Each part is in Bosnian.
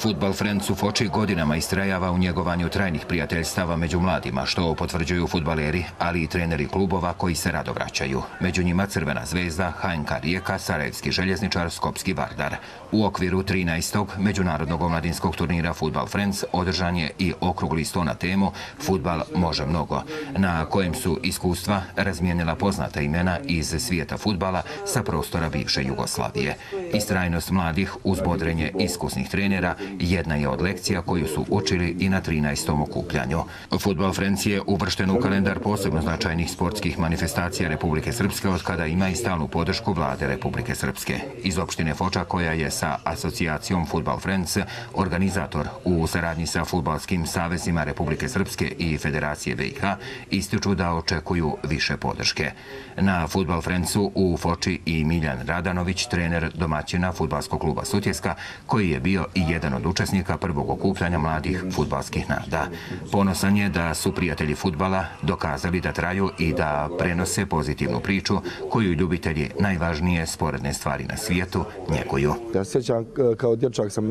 Fudbal Friends u Foči godinama istrajava u njegovanju trajnih prijateljstava među mladima, što potvrđuju fudbaleri, ali i treneri klubova koji se rado vraćaju. Među njima Crvena zvezda, HNK Rijeka, Sarajevski željezničar, Skopski Vardar. U okviru 13. međunarodnog omladinskog turnira Fudbal Friends održan je i okrugli sto na temu Fudbal može mnogo, na kojem su iskustva razmijenila poznata imena iz svijeta fudbala sa prostora bivše Jugoslavije. Istrajnost mladih uz bodrenje iskusnih trenera jedna je od lekcija koju su učili i na 13. okupljanju. Fudbal Friends je uvršten u kalendar posebno značajnih sportskih manifestacija Republike Srpske od kada ima i stalnu podršku vlade Republike Srpske. Iz opštine Foča, koja je sa asocijacijom Fudbal Friends organizator u saradnji sa fudbalskim savezima Republike Srpske i Federacije BiH, ističu da očekuju više podrške. Na Fudbal Friendsu u Foči i Miljan Radanović, trener domaćina fudbalskog kluba Sutjeska, koji je bio i jedan od učesnika prvog okupljanja mladih fudbalskih nada. Ponosan je da su prijatelji fudbala dokazali da traju i da prenose pozitivnu priču koju ljubitelji najvažnije sporedne stvari na svijetu njeguju. Ja se sjećam, kao dječak sam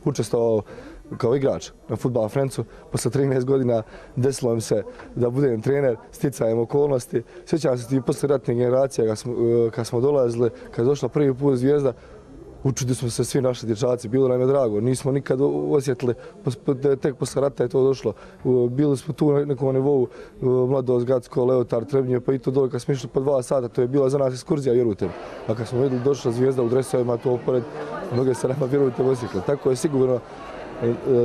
učestvovao kao igrač na Fudbal Friendsu. Posle 13 godina desilo mi se da budem trener sticajem okolnosti. Sjećam se i posle ratne generacije kad smo dolazili, kad je došla prvi put Zvijezda, učili smo se svi naši dječaci, bilo nam je drago. Nismo nikad osjetili, tek posle rata je to došlo. Bili smo tu na nekom nivou, Mladost, Gacko, Leotar, Trebnje, pa i to dole kad smo išli po 2 sata, to je bila za nas ekskurzija, vjerujte mi. A kad smo vidjeli došla Zvijezda u dresovima, to pored mnoge se nama, vjerujte, osjetili. Tako je sigurno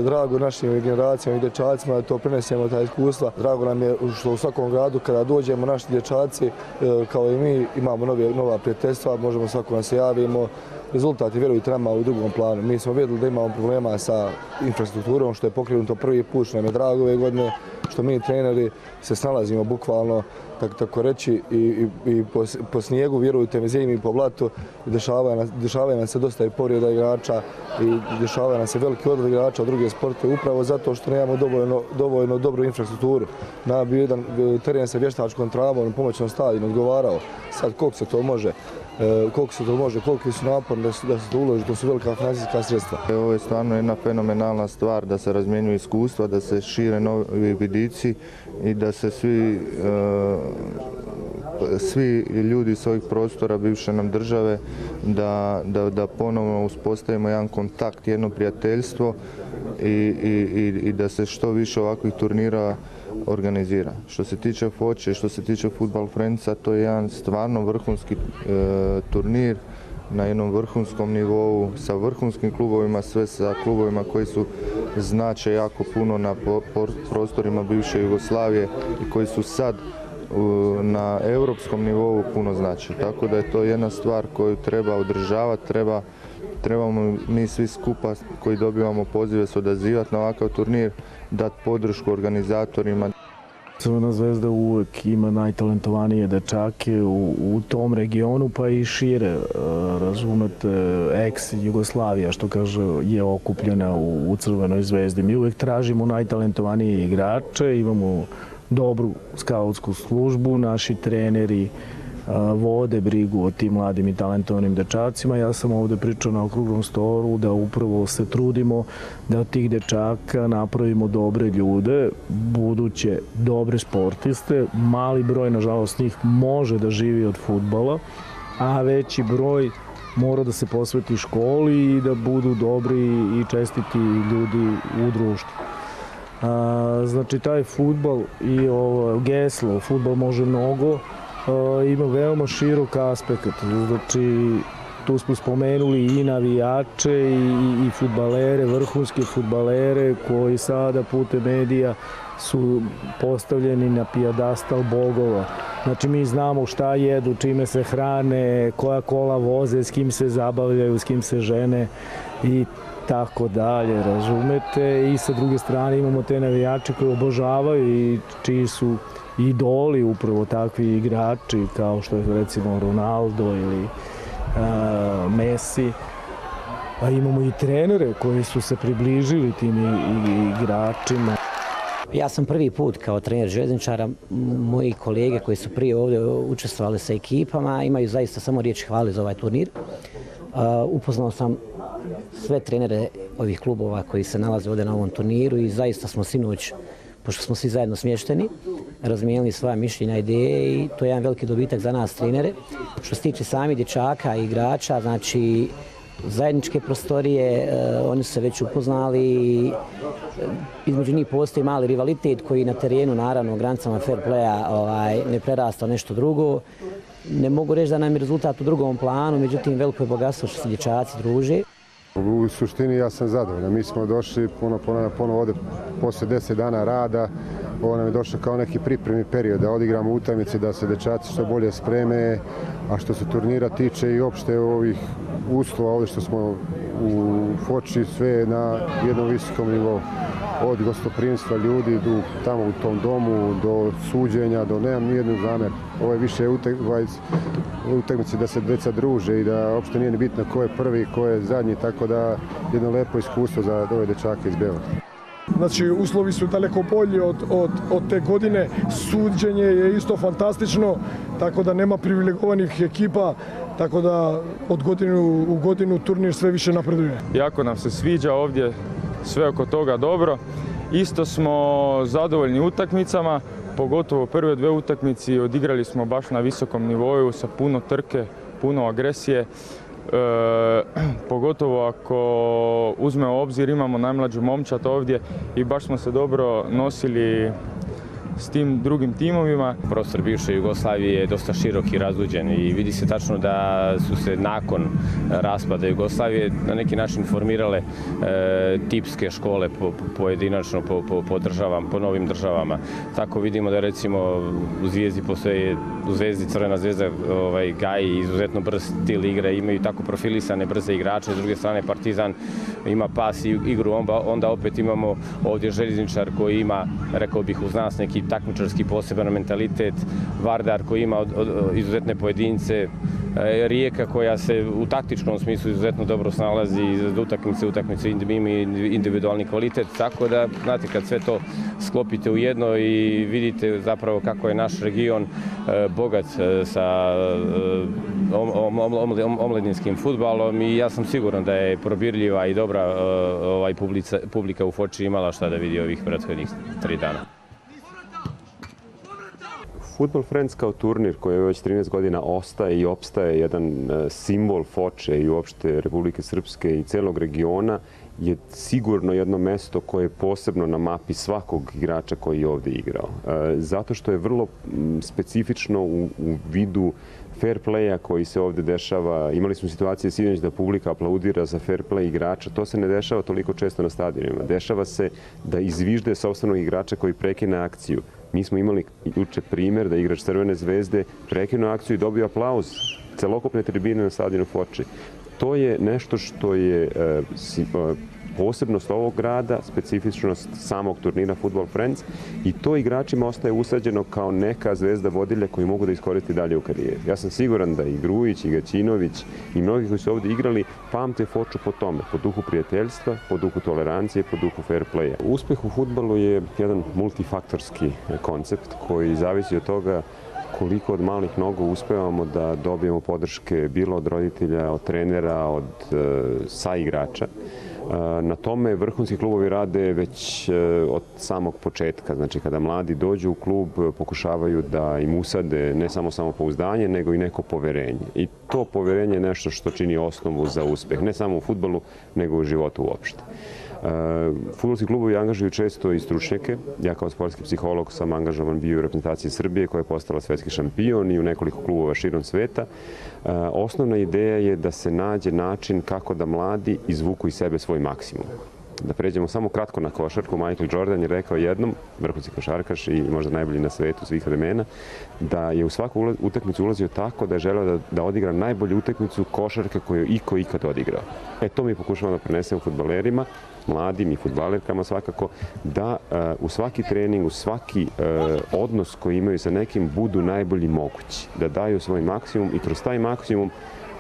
drago našim generacijama i dječacima da to prenesemo ta iskustva. Drago nam je što u svakom gradu kada dođemo naši dječaci, kao i mi, imamo nova prijateljstva, možemo svako nas se javimo. Rezultat je, vjerujte nama, u drugom planu. Mi smo vidjeli da imamo problema sa infrastrukturom, što je pokrenuto prvi put, što nam je drago ove godine, što mi treneri se snalazimo bukvalno, tako reći, i po snijegu, vjerujte mi, zimi, po blatu, dešavaju nam se dosta i povreda igrača i dešavaju nam se veliki odliv igrača od druge sporte, upravo zato što nemamo dovoljno dobru infrastrukturu. Nam bi jedan teren sa vještačkom travom, pomoćnom stadionu odgovarao. Sad koliko se to može, koliki su naporni da se to uloži, to su velika financijska sredstva. Ovo je stvarno jedna fenomenalna stvar da se razmjenjuju iskustva, da se šire novi vidici i da se svi ljudi s ovih prostora bivše nam države da ponovno uspostavimo jedan kontakt, jedno prijateljstvo i da se što više ovakvih turnira organizira. Što se tiče Foče, što se tiče Fudbal Friendsa, to je jedan stvarno vrhunski turnir na jednom vrhunskom nivou, sa vrhunskim klubovima, sve sa klubovima koji su znače jako puno na prostorima bivše Jugoslavije i koji su sad na europskom nivou puno znače. Tako da je to jedna stvar koju treba održavati, trebamo mi svi skupa koji dobivamo pozive se odazivati na ovakav turnir, dati podršku organizatorima. Crvena zvezda uvijek ima najtalentovanije dečake u tom regionu, pa i šire. Razumete, ex-Jugoslavija, što kaže, je okupljena u Crvenoj zvezdi. Mi uvijek tražimo najtalentovanije igrače, imamo dobru skautsku službu, naši treneri vode brigu o tim mladim i talentovanim dečacima. Ja sam ovdje pričao na okruglom stolu da upravo se trudimo da od tih dečaka napravimo dobre ljude, buduće dobre sportiste. Mali broj, nažalost, njih može da živi od fudbala, a veći broj mora da se posveti školi i da budu dobri i čestiti ljudi u društvu. Znači, taj fudbal i geslo, fudbal može mnogo, ima veoma širok aspekt. Znači, tu smo spomenuli i navijače i fudbalere, vrhunske fudbalere koji sada putem medija su postavljeni na pijedastal bogova. Znači mi znamo šta jedu, čime se hrane, koja kola voze, s kim se zabavljaju, s kim se žene i tako dalje, razumete. I sa druge strane imamo te navijače koji obožavaju i čiji su idoli upravo takvi igrači kao što je recimo Ronaldo ili Messi. A imamo i trenere koji su se približili tim igračima. Ja sam prvi put kao trener željezničara, moji kolege koji su prije ovdje učestvovali sa ekipama imaju zaista samo riječi hvale za ovaj turnir. Upoznao sam sve trenere ovih klubova koji se nalaze ovdje na ovom turniru i zaista smo sinoć, pošto smo svi zajedno smješteni, razmijenili svoja mišljenja, ideje i to je jedan veliki dobitak za nas trenere. Što se tiče samih dječaka i igrača, znači zajedničke prostorije, oni su se već upoznali i između njih postoji mali rivalitet koji na terenu, naravno, u granicama fair playa ne prerasta nešto drugo. Ne mogu reći da nam je rezultat u drugom planu, međutim veliko je bogatstvo što se dječaci druže. U suštini ja sam zadovoljan. Mi smo došli ponovo ovdje poslije 10 dana rada. Ovo nam je došlo kao neki pripremni period da odigramo utakmice, da se dečaci što bolje spreme, a što se turnira tiče i opšte ovih uslova, ovdje što smo u Foči, sve na jednom visokom nivou. Od gostoprimstva ljudi tamo u tom domu, do suđenja, nemam nijednu zamjeru. Ovo je više utakmice da se djeca druže i da uopšte nije ni bitno ko je prvi, ko je zadnji, tako da jedno lepo iskustvo za ove dečake iz Beograda. Znači, uslovi su daleko bolji od te godine, suđenje je isto fantastično, tako da nema privilegovanih ekipa, tako da od godine u godinu turnir sve više napreduje. Jako nam se sviđa ovdje, sve oko toga dobro. Isto smo zadovoljni utakmicama, pogotovo prve dve utakmici odigrali smo baš na visokom nivou sa puno trke, puno agresije. Pogotovo ako uzmemo u obzir imamo najmlađu momčad ovdje i baš smo se dobro nosili s tim drugim timovima. Prostor bivše Jugoslavije je dosta širok i razluđen i vidi se tačno da su se nakon raspada Jugoslavije na neki način formirale tipske škole pojedinačno po novim državama. Tako vidimo da recimo u Zvijezdi postoje, u Zvezdi Crvena zvezda gaji izuzetno brz stil igre, imaju tako profilisane brze igrače, s druge strane Partizan ima pas i igru, onda opet imamo ovdje željezničar koji ima, rekao bih, uz nas neki takmičarski poseban mentalitet, Vardar koji ima izuzetne pojedince, Rijeka koja se u taktičkom smislu izuzetno dobro snalazi, iz utakmice ima individualni kvalitet, tako da, znate, kad sve to sklopite u jedno i vidite zapravo kako je naš region bogat sa omladinskim fudbalom i ja sam siguran da je probirljiva i dobra publika u Foči imala šta da vidi ovih prethodnih 3 dana. Football Friends kao turnir koji je već 13 godina ostaje i opstaje jedan simbol Foče i uopšte Republike Srpske i celog regiona je sigurno jedno mesto koje je posebno na mapi svakog igrača koji je ovdje igrao. Zato što je vrlo specifično u vidu fair playa koji se ovdje dešava. Imali smo situacije sinoć da publika aplaudira za fair play igrača. To se ne dešava toliko često na stadionima. Dešava se da izvižde sopstvenog igrača koji prekine akciju. Mi smo imali juče primjer da igrač Crvene zvezde prekinuo akciju i dobio aplauz celokupne tribine na stadionu Foči. To je nešto što je posebnost ovog grada, specifičnost samog turnira Football Friends i to igračima ostaje usađeno kao neka zvezda vodilja koju mogu da iskoristi dalje u karijeri. Ja sam siguran da i Grujić, i Gaćinović i mnogi koji su ovdje igrali pamte Foču po tome, po duhu prijateljstva, po duhu tolerancije, po duhu fair playa. Uspjeh u fudbalu je jedan multifaktorski koncept koji zavisi od toga koliko od malih nogu uspevamo da dobijemo podrške bilo od roditelja, od trenera, od saigrača. Na tome vrhunski klubovi rade već od samog početka. Znači, kada mladi dođu u klub, pokušavaju da im usade ne samo samopouzdanje, nego i neko poverenje. I to poverenje je nešto što čini osnovu za uspjeh, ne samo u fudbalu, nego u životu uopšte. Fudbalski klubovi angažuju često i stručnjake. Ja kao sportski psiholog sam angažovan bio u reprezentaciji Srbije koja je postala svetski šampion i u nekoliko klubova širom sveta. Osnovna ideja je da se nađe način kako da mladi izvuku iz sebe svoj maksimum. Da pređemo samo kratko na košarku, Michael Jordan je rekao jednom, vrhunski košarkaš i možda najbolji na svetu svih vremena, da je u svaku utakmicu ulazio tako da je želeo da odigra najbolju utakmicu košarke koju je iko ikad odigrao. To mi pokušavamo da prenesemo fudbalerima, mladim i fudbalerkama svakako, da u svaki trening, u svaki odnos koji imaju sa nekim budu najbolji mogući, da daju svoj maksimum i kroz taj maksimum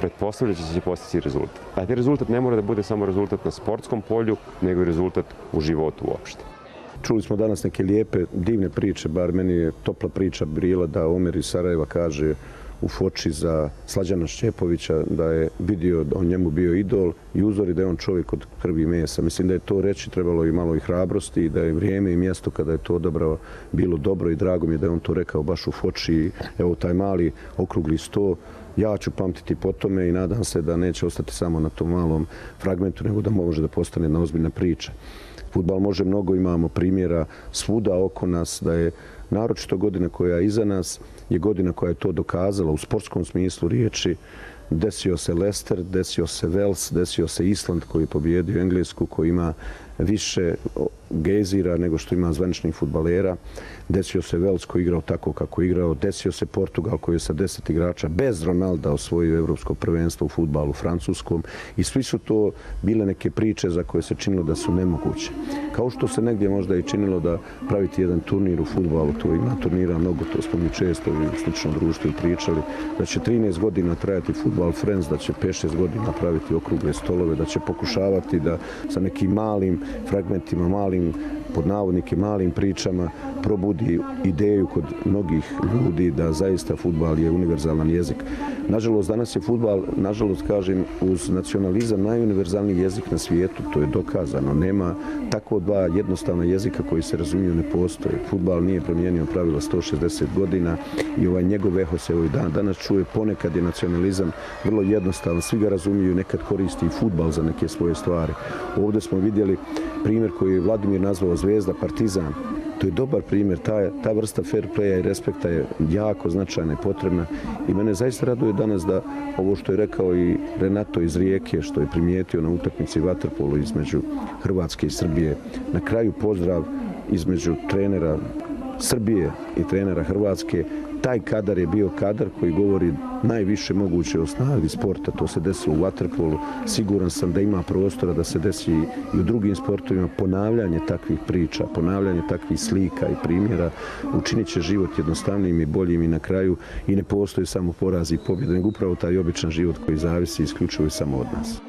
pretpostavljajući da će postići rezultat. A taj rezultat ne mora da bude samo rezultat na sportskom polju, nego i rezultat u životu uopšte. Čuli smo danas neke lijepe, divne priče, bar meni je topla priča bila da Omer iz Sarajeva kaže u Foči za Slađana Šćepovića da je vidio da on njemu bio idol i uzor i da je on čovjek od krvi i mesa. Mislim da je to reći trebalo i malo i hrabrosti i da je vrijeme i mjesto kada je to odabrao bilo dobro i drago mi je da je on to rekao baš u Foči. Evo taj mali okrugli sto. Ja ću pamtiti po tome i nadam se da neće ostati samo na tom malom fragmentu, nego da može da postane jedna ozbiljna priča. Fudbal može mnogo, imamo primjera svuda oko nas, da je naročito godina koja je iza nas, je godina koja je to dokazala u sportskom smislu riječi. Desio se Leicester, desio se Wales, desio se Island koji je pobijedio Englesku, koji ima više gezira nego što ima zvaničnih fudbalera. Desio se Wales koji je igrao tako kako je igrao. Desio se Portugal koji je sa 10 igrača bez Ronalda osvojio evropsko prvenstvo u fudbalu francuskom. I svi su to bile neke priče za koje se činilo da su nemoguće. Kao što se negdje možda i činilo da praviti jedan turnir u fudbalu, to ima turnira mnogo, to smo mi često u sličnom društvu pričali, da će 13 godina trajati Football Friends, da će 5-6 godina praviti okrugle stolove, da će pokušavati da sa nekim malim fragmentima, malim pod navodnike malim pričama probudi ideju kod mnogih ljudi da zaista fudbal je univerzalan jezik. Nažalost, danas je fudbal, nažalost kažem, uz nacionalizam najuniverzalniji jezik na svijetu, to je dokazano. Nema tako dva jednostavna jezika koji se razumiju, ne postoje. Fudbal nije promijenio pravila 160 godina i njegov eho se ovaj danas čuje. Ponekad je nacionalizam vrlo jednostavan, svi ga razumiju, nekad koristi i fudbal za neke svoje stvari. Ovdje smo vidjeli primjer koji je Vladimir nazvao Zvezda, Partizan. To je dobar primjer, ta vrsta fair playa i respekta je jako značajna i potrebna i mene zaista raduje danas da ovo što je rekao i Renato iz Rijeke, što je primijetio na utakmici vaterpolu između Hrvatske i Srbije. Na kraju pozdrav između trenera Srbije i trenera Hrvatske. Taj kadar je bio kadar koji govori najviše moguće o snagi sporta. To se desilo u vaterpolu. Siguran sam da ima prostora da se desi i u drugim sportovima. Ponavljanje takvih priča, ponavljanje takvih slika i primjera učinit će život jednostavnijim i boljim i na kraju i ne postoji samo poraz i pobjeda, nego upravo taj običan život koji zavisi isključivo i samo od nas.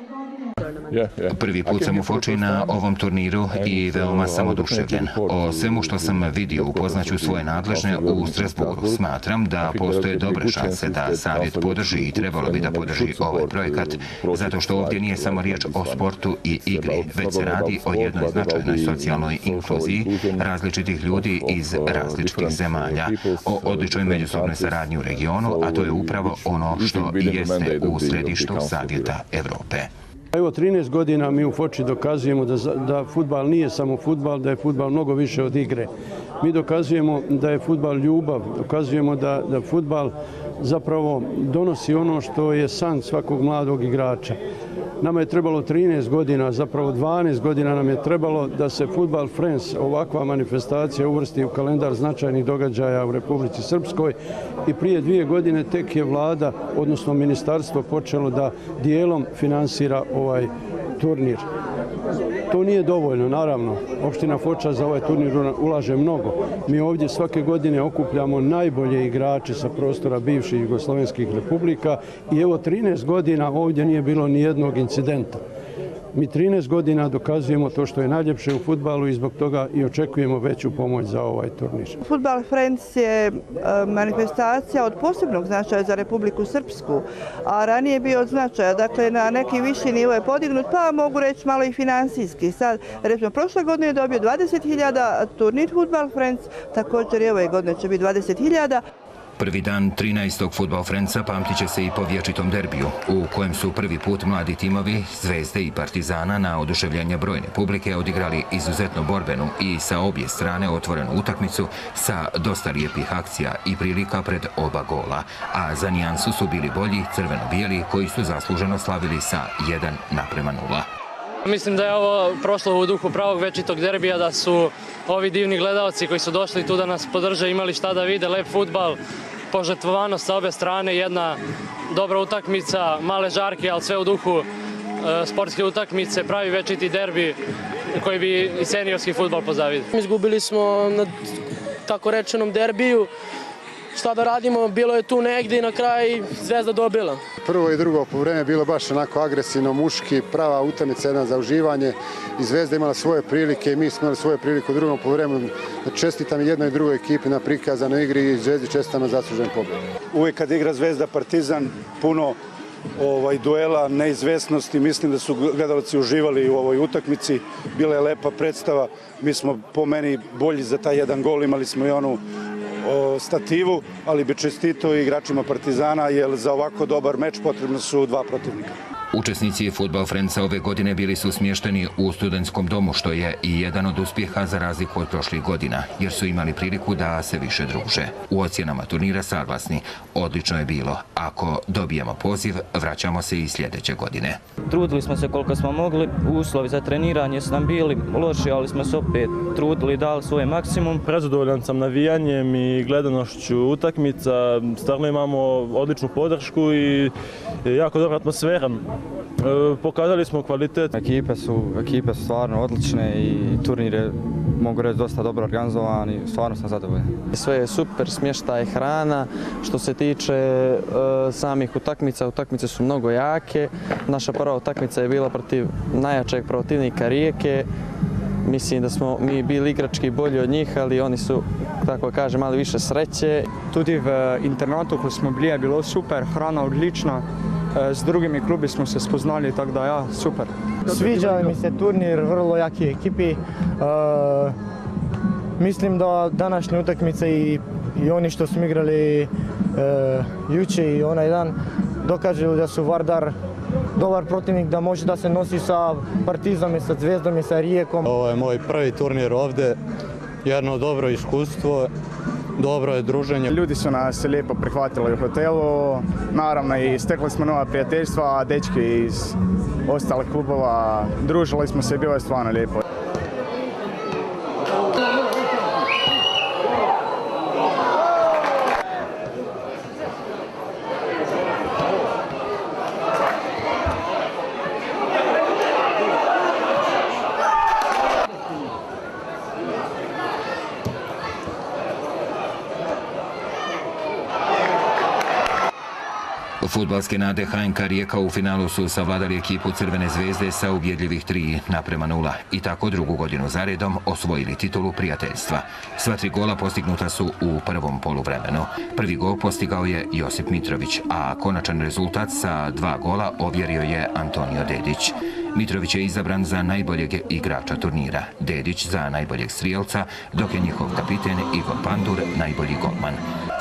Prvi put sam u Foči na ovom turniru i veoma sam oduševljen. O svemu što sam vidio upoznaću svoje nadležne u Strasbourgu. Smatram da postoje dobre šanse da savjet podrži i trebalo bi da podrži ovaj projekat, zato što ovdje nije samo riječ o sportu i igri, već se radi o jednoj značajnoj socijalnoj inkluziji različitih ljudi iz različitih zemalja, o odličnoj međusobnoj saradnji u regionu, a to je upravo ono što i jeste u središtu Savjeta Evrope. Evo 13 godina mi u Foči dokazujemo da fudbal nije samo fudbal, da je fudbal mnogo više od igre. Mi dokazujemo da je fudbal ljubav, dokazujemo da fudbal zapravo donosi ono što je san svakog mladog igrača. Nama je trebalo 13 godina, zapravo 12 godina nam je trebalo da se Football Friends, ovakva manifestacija, uvrsti u kalendar značajnih događaja u Republici Srpskoj i prije 2 godine tek je vlada, odnosno ministarstvo, počelo da dijelom finansira ovaj turnir. To nije dovoljno, naravno. Opština Foča za ovaj turnir ulaže mnogo. Mi ovdje svake godine okupljamo najbolje igrače sa prostora bivših jugoslovenskih republika i evo 13 godina ovdje nije bilo ni jednog incidenta. Mi 13 godina dokazujemo to što je najljepše u fudbalu i zbog toga i očekujemo veću pomoć za ovaj turnir. Football Friends je manifestacija od posebnog značaja za Republiku Srpsku, a ranije je bio od značaja, dakle na neki viši nivo je podignut, pa mogu reći malo i finansijski. Sad, recimo, prošle godine je dobio 20.000 turnir Football Friends, također i ove godine će biti 20.000. Prvi dan 13. Fudbal Frenca pamtit će se i po vječitom derbiju, u kojem su prvi put mladi timovi Zvezde i Partizana na oduševljenje brojne publike odigrali izuzetno borbenu i sa obje strane otvorenu utakmicu sa dosta lijepih akcija i prilika pred oba gola, a za nijansu su bili bolji crveno-bijeli koji su zasluženo slavili sa 1:0. Mislim da je ovo prošlo u duhu pravog večitog derbija, da su ovi divni gledalci koji su došli tu da nas podrže imali šta da vide, lep fudbal, požrtvovanost sa obe strane, jedna dobra utakmica, male žarke, ali sve u duhu sportske utakmice, pravi večiti derbi koji bi i seniorski fudbal pozavidio. Izgubili smo na tako rečenom derbiju. Šta da radimo, bilo je tu negdje i na kraju Zvezda dobila. Prvo i drugo poluvreme je bilo baš onako agresivno, muški, prava utakmica, jedna za uživanje. I Zvezda imala svoje prilike i mi smo imali svoje prilike u drugom poluvremenu. Čestitam i jednoj i drugoj ekipi na prikazanoj igri i Zvezdi čestitam na zaslužen pobjed. Uvijek kad igra Zvezda Partizan, puno duela, neizvesnosti. Mislim da su gledalci uživali u ovoj utakmici. Bila je lepa predstava. Mi smo po meni bolji za taj jedan gol. Imali smo i onu stativu, ali bi čestitao i igračima Partizana, jer za ovako dobar meč potrebno su dva protivnika. Učesnici Fudbal Frenca ove godine bili su smješteni u studentskom domu, što je i jedan od uspjeha za razliku od prošlih godina, jer su imali priliku da se više druže. U ocjenama turnira saglasni, odlično je bilo. Ako dobijemo poziv, vraćamo se i sljedeće godine. Trudili smo se koliko smo mogli, uslovi za treniranje su nam bili loši, ali smo se opet trudili i dali svoj maksimum. Prezadovoljan sam navijanjem i gledanošću utakmica, stvarno imamo odličnu podršku i jako dobra atmosfera. Pokazali smo kvalitet. Ekipe su stvarno odlične i turnir je, mogu reći, dosta dobro organizovan i stvarno sam zadovoljan. Sve je super, smještaj, hrana. Što se tiče samih utakmice su mnogo jake. Naša prva utakmica je bila protiv najjačeg protivnika Rijeke. Mislim da smo mi bili igrački bolji od njih, ali oni su, tako kažem, mali više sreće. Tudi v internatu, ko smo bili, je bilo super, hrana odlična. S drugimi klubi smo se spoznali, tako da ja, super. Sviđa mi se turnir, vrlo jaki ekipi. Mislim da današnje utakmice i oni što smo igrali juče i onaj dan dokažu da su Vardar dobar protivnik, da može da se nosi sa Partizom i sa Zvezdom i sa Rijekom. Ovo je moj prvi turnir ovdje, jedno dobro iskustvo. Dobro je druženje. Ljudi su nas lijepo prihvatili u hotelu, naravno i stekli smo nova prijateljstva, a dečki iz ostalih klubova, družili smo se i bilo je stvarno lijepo. Fudbalske nade HNK Rijeka u finalu su savladali ekipu Crvene zvezde sa ubjedljivih 3:0 i tako drugu godinu zaredom osvojili titulu prijateljstva. Sva 3 gola postignuta su u prvom poluvremenu. Prvi gol postigao je Josip Mitrović, a konačan rezultat sa 2 gola ovjerio je Antonio Dedić. Mitrović je izabran za najboljeg igrača turnira, Dedić za najboljeg strijelca, dok je njihov kapiten Igor Pandur najbolji golman.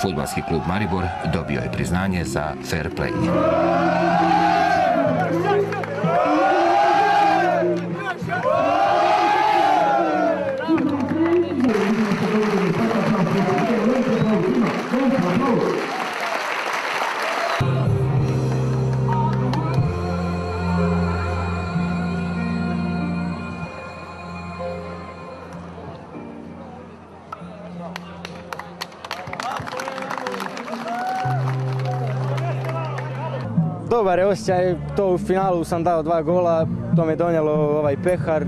Fudbalski klub Maribor dobio je priznanje za fair play. Dobar je osjećaj, to u finalu sam dao 2 gola, to me donijelo ovaj pehar,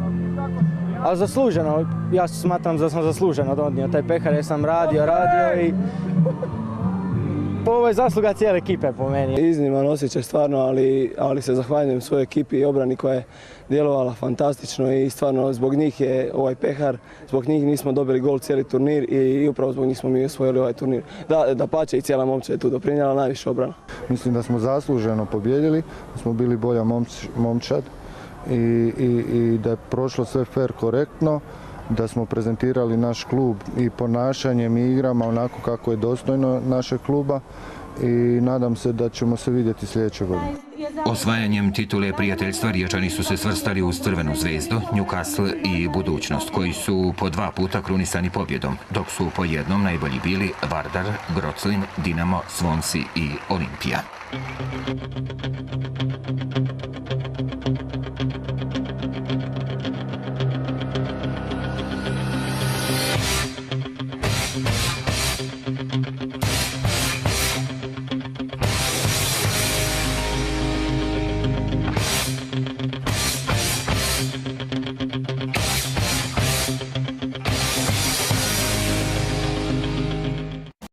ali zasluženo, ja smatram da sam zasluženo donio taj pehar jer sam radio i ovo je zasluga cijele ekipe po meni. Izniman osjećaj stvarno, ali se zahvaljujem svojoj ekipi i obrani koja je djelovala fantastično i stvarno zbog njih je ovaj pehar, zbog njih nismo dobili gol cijeli turnir i upravo zbog njih smo mi osvojili ovaj turnir. Da pače i cijela momčad je tu doprinijela, najviše obrana. Mislim da smo zasluženo pobjedili, da smo bili bolja momčad i da je prošlo sve fair korektno, da smo prezentirali naš klub i ponašanjem i igrama onako kako je dostojno našeg kluba i nadam se da ćemo se vidjeti sljedeće godine. Osvajanjem titule prijateljstva Riječani su se svrstali uz Crvenu zvezdu, Newcastle i Budućnost, koji su po 2 puta krunisani pobjedom, dok su po jednom najbolji bili Vardar, Groclin, Dinamo, Swansea i Olimpija.